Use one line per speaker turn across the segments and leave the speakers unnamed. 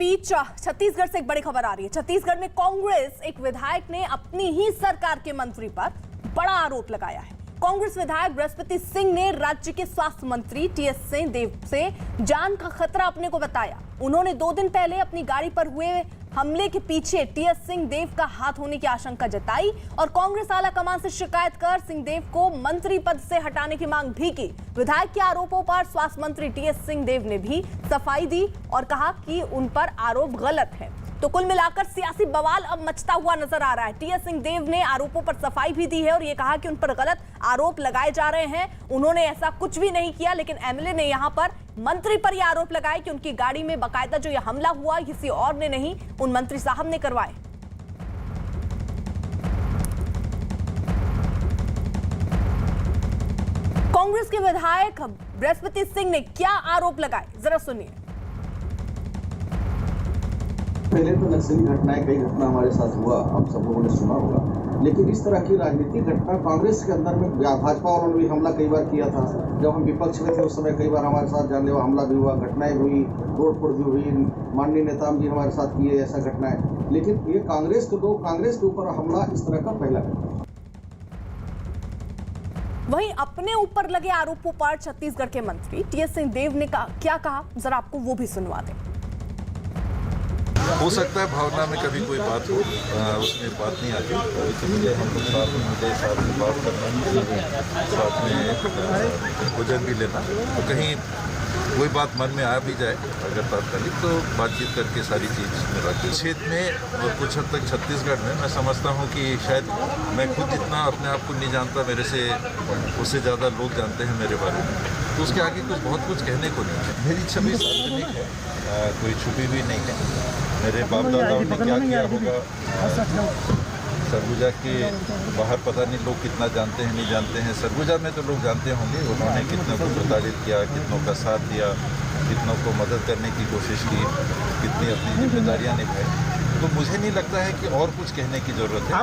बीच छत्तीसगढ़ से एक बड़ी खबर आ रही है। छत्तीसगढ़ में कांग्रेस एक विधायक ने अपनी ही सरकार के मंत्री पर बड़ा आरोप लगाया है। कांग्रेस विधायक बृहस्पति सिंह ने राज्य के स्वास्थ्य मंत्री टीएस सिंहदेव से जान का खतरा अपने को बताया। उन्होंने 2 दिन पहले अपनी गाड़ी पर हुए हमले के पीछे टीएस सिंहदेव का हाथ होने की आशंका जताई और कांग्रेस आला कमान से शिकायत कर सिंहदेव को मंत्री पद से हटाने की मांग भी की। विधायक के आरोपों पर स्वास्थ्य मंत्री टीएस सिंहदेव ने भी सफाई दी और कहा कि उन पर आरोप गलत है। तो कुल मिलाकर सियासी बवाल अब मचता हुआ नजर आ रहा है। टीएस सिंहदेव ने आरोपों पर सफाई भी दी है और ये कहा कि उन पर गलत आरोप लगाए जा रहे हैं। उन्होंने ऐसा कुछ भी नहीं किया, लेकिन एमएलए ने यहां पर मंत्री पर यह आरोप लगाए कि उनकी गाड़ी में बाकायदा जो यह हमला हुआ किसी और ने नहीं, उन मंत्री साहब ने करवाए। कांग्रेस के विधायक बृहस्पति सिंह ने क्या आरोप लगाए, जरा सुनिए।
पहले तो नक्सली घटनाएं, कई घटना हमारे साथ हुआ, हम सब लोगों ने सुना होगा, लेकिन इस तरह की राजनीतिक घटना कांग्रेस के अंदर में भाजपा वालों ने भी हमला कई बार किया था। जब हम विपक्ष में थे उस समय कई बार हमारे साथ जानलेवा हमला भी हुआ, घटनाएं हुई, तोड़फोड़ भी हुई, माननीय नेता जी हमारे साथ किए ऐसा घटनाएं। लेकिन ये कांग्रेस के ऊपर हमला इस तरह का पहला है।
वहीं अपने ऊपर लगे आरोपों पर छत्तीसगढ़ के मंत्री टीएस सिंहदेव ने क्या कहा, जरा आपको वो भी सुनवा दें।
हो सकता है भावना में कभी कोई बात हो, उसमें बात नहीं आती। अभी तो मुझे हम लोग साथ में मिले, साथ में बात करना, साथ में भोजन भी लेना, तो कहीं कोई बात मन में आ भी जाए अगर तात्कालिक, तो बातचीत करके सारी चीज़ में रख। क्षेत्र में और कुछ हद तक छत्तीसगढ़ में मैं समझता हूँ कि शायद मैं खुद जितना अपने आप को नहीं जानता, मेरे से उससे ज़्यादा लोग जानते हैं मेरे बारे में, तो उसके आगे बहुत कुछ कहने को नहीं है। मेरी छवि सार्वजनिक है, कोई छुपी भी नहीं है। मेरे बाप दादाओं ने क्या किया होगा, सरगुजा के बाहर पता नहीं लोग कितना जानते हैं नहीं जानते हैं। सरगुजा में तो लोग जानते होंगे, उन्होंने कितनों को प्रताड़ित किया, कितनों का साथ दिया, कितनों को मदद करने की कोशिश की, कितनी अपनी जिम्मेदारियां निभाई। तो मुझे नहीं लगता है कि और कुछ कहने की जरूरत है।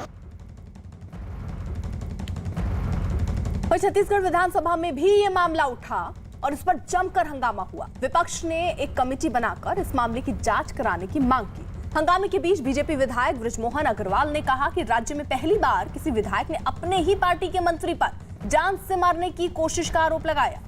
और छत्तीसगढ़ विधानसभा में भी ये मामला उठा और इस पर जमकर हंगामा हुआ। विपक्ष ने एक कमेटी बनाकर इस मामले की जांच कराने की मांग की। हंगामे के बीच बीजेपी विधायक बृजमोहन अग्रवाल ने कहा कि राज्य में पहली बार किसी विधायक ने अपने ही पार्टी के मंत्री पर जान से मारने की कोशिश का आरोप लगाया।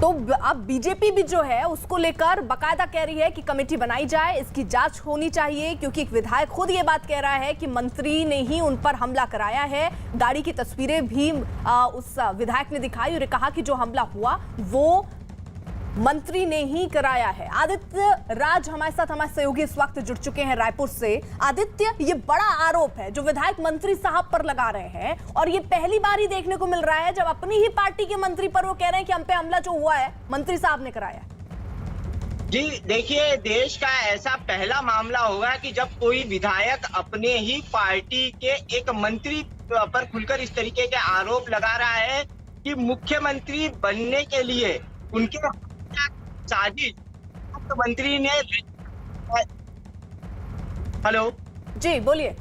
तो अब बीजेपी भी जो है उसको लेकर बकायदा कह रही है कि कमेटी बनाई जाए, इसकी जांच होनी चाहिए, क्योंकि एक विधायक खुद ये बात कह रहा है कि मंत्री ने ही उन पर हमला कराया है। गाड़ी की तस्वीरें भी उस विधायक ने दिखाई और कहा कि जो हमला हुआ वो मंत्री ने ही कराया है। आदित्य राज हमारे साथ, हमारे सहयोगी इस वक्त जुड़ चुके हैं रायपुर से। आदित्य, ये बड़ा आरोप है जो विधायक मंत्री साहब पर लगा रहे हैं और ये पहली बार ही देखने को मिल रहा है जब अपनी ही पार्टी के मंत्री पर वो कह रहे हैं कि हम पे हमला जो हुआ है मंत्री साहब ने कराया है।
जी देखिए, देश का ऐसा पहला मामला होगा कि जब कोई विधायक अपने ही पार्टी के एक मंत्री पर खुलकर इस तरीके के आरोप लगा रहा है कि मुख्यमंत्री बनने के लिए उनके साजिश मुख्यमंत्री ने। हेलो
जी बोलिए।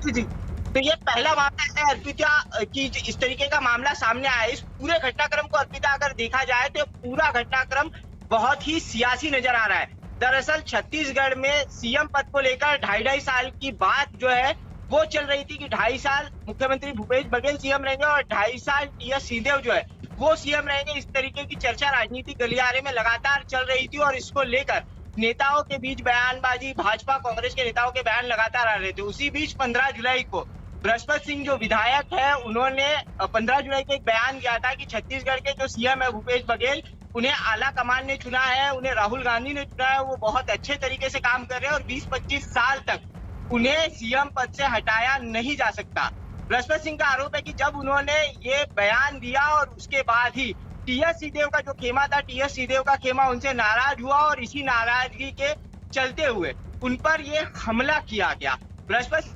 जी, तो ये पहला मामला है अर्पिता की इस तरीके का मामला सामने आया। इस पूरे घटनाक्रम को अर्पिता अगर देखा जाए तो पूरा घटनाक्रम बहुत ही सियासी नजर आ रहा है। दरअसल छत्तीसगढ़ में सीएम पद को लेकर 2.5 साल की बात जो है वो चल रही थी कि 2.5 साल मुख्यमंत्री भूपेश बघेल सीएम रहेंगे और 2.5 साल टीएस सिंहदेव जो है वो सीएम रहेंगे। इस तरीके की चर्चा राजनीतिक गलियारे में लगातार चल रही थी और इसको लेकर नेताओं के बीच बयानबाजी, भाजपा कांग्रेस के नेताओं के बयान लगातार आ रहे थे। उसी बीच 15 जुलाई को बृहस्पति सिंह जो विधायक है उन्होंने 15 जुलाई को एक बयान दिया था कि छत्तीसगढ़ के जो सीएम है भूपेश बघेल, उन्हें आला कमान ने चुना है, उन्हें राहुल गांधी ने चुना है, वो बहुत अच्छे तरीके से काम कर रहे हैं और 20-25 साल तक उन्हें सीएम पद से हटाया नहीं जा सकता। बृहस्पति सिंह का आरोप है कि जब उन्होंने ये बयान दिया और उसके बाद ही टीएस सिंहदेव का जो खेमा था, टीएस सिंहदेव का खेमा उनसे नाराज हुआ और इसी नाराजगी के चलते हुए उन पर ये हमला किया गया। बृहस्पति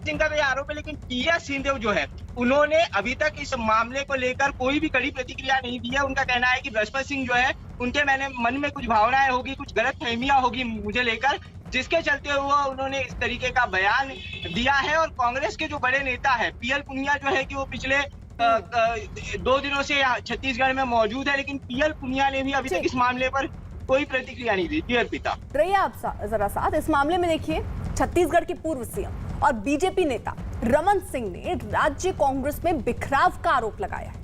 सिंह का तो ये आरोप है, लेकिन टीएस सिंहदेव जो है उन्होंने अभी तक इस मामले को लेकर कोई भी कड़ी प्रतिक्रिया नहीं दी है। उनका कहना है कि बृहस्पति सिंह जो है उनके मन में कुछ भावनाएं होगी, कुछ गलतफहमियां होगी मुझे लेकर, जिसके चलते हुए उन्होंने इस तरीके का बयान दिया है। और कांग्रेस के जो बड़े नेता है पीएल पुनिया जो है कि वो पिछले 2 दिनों से छत्तीसगढ़ में मौजूद है, लेकिन पीएल पुनिया ने भी अभी तक इस मामले पर कोई प्रतिक्रिया नहीं दी। जी अर्पिता।
रहिए आप जरा साथ इस मामले में। देखिए, छत्तीसगढ़ के पूर्व सीएम और बीजेपी नेता रमन सिंह ने राज्य कांग्रेस में बिखराव का आरोप लगाया है।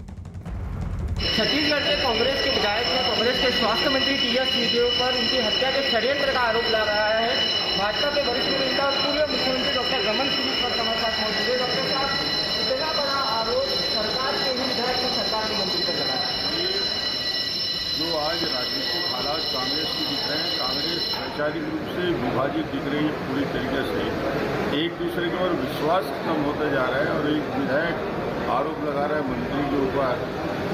छत्तीसगढ़ के कांग्रेस के विधायक ने कांग्रेस के स्वास्थ्य मंत्री टीएस सिंहदेव पर उनकी हत्या के षड्यंत्र का आरोप लगाया है। भाजपा के वरिष्ठ नेता और पूर्व मुख्यमंत्री डॉक्टर रमन सिंह पर हमारे साथ मौजूद है। डॉक्टर साहब, इतना बड़ा आरोप सरकार के ही विधायक ने सरकार के मंत्री पर लगाया।
जो आज राजनीतिक हालात कांग्रेस की दिख रहे हैं, कांग्रेस वैचारिक रूप से विभाजित दिख रही है पूरी तरीके से। एक दूसरे के और विश्वास कम होता जा रहा है और एक विधायक आरोप लगा रहा है मंत्री के ऊपर।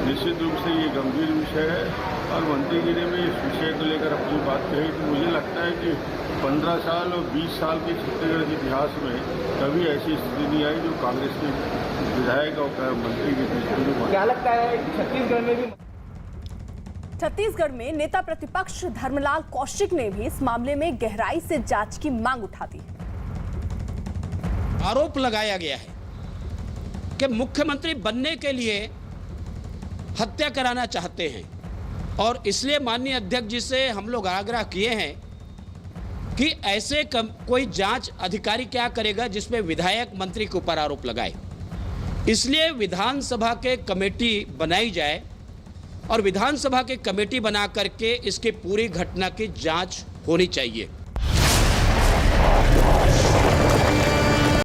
निश्चित रूप से ये गंभीर विषय है और मंत्रीगिरी में इस विषय को लेकर अपनी बात कही तो मुझे लगता है कि 15 साल और 20 साल के छत्तीसगढ़ के इतिहास में कभी ऐसी स्थिति नहीं आई जो कांग्रेस के विधायक और मंत्री के बीच।
क्या लगता है छत्तीसगढ़ में भी?
छत्तीसगढ़ में नेता प्रतिपक्ष धर्मलाल कौशिक ने भी इस मामले में गहराई से जांच की मांग उठा दी।
आरोप लगाया गया है कि मुख्यमंत्री बनने के लिए हत्या कराना चाहते हैं और इसलिए माननीय अध्यक्ष जी से हम लोग आग्रह किए हैं कि ऐसे कोई जांच अधिकारी क्या करेगा जिसमें विधायक मंत्री के ऊपर आरोप लगाए। इसलिए विधानसभा के कमेटी बनाई जाए और विधानसभा की कमेटी बना करके इसकी पूरी घटना की जांच होनी चाहिए।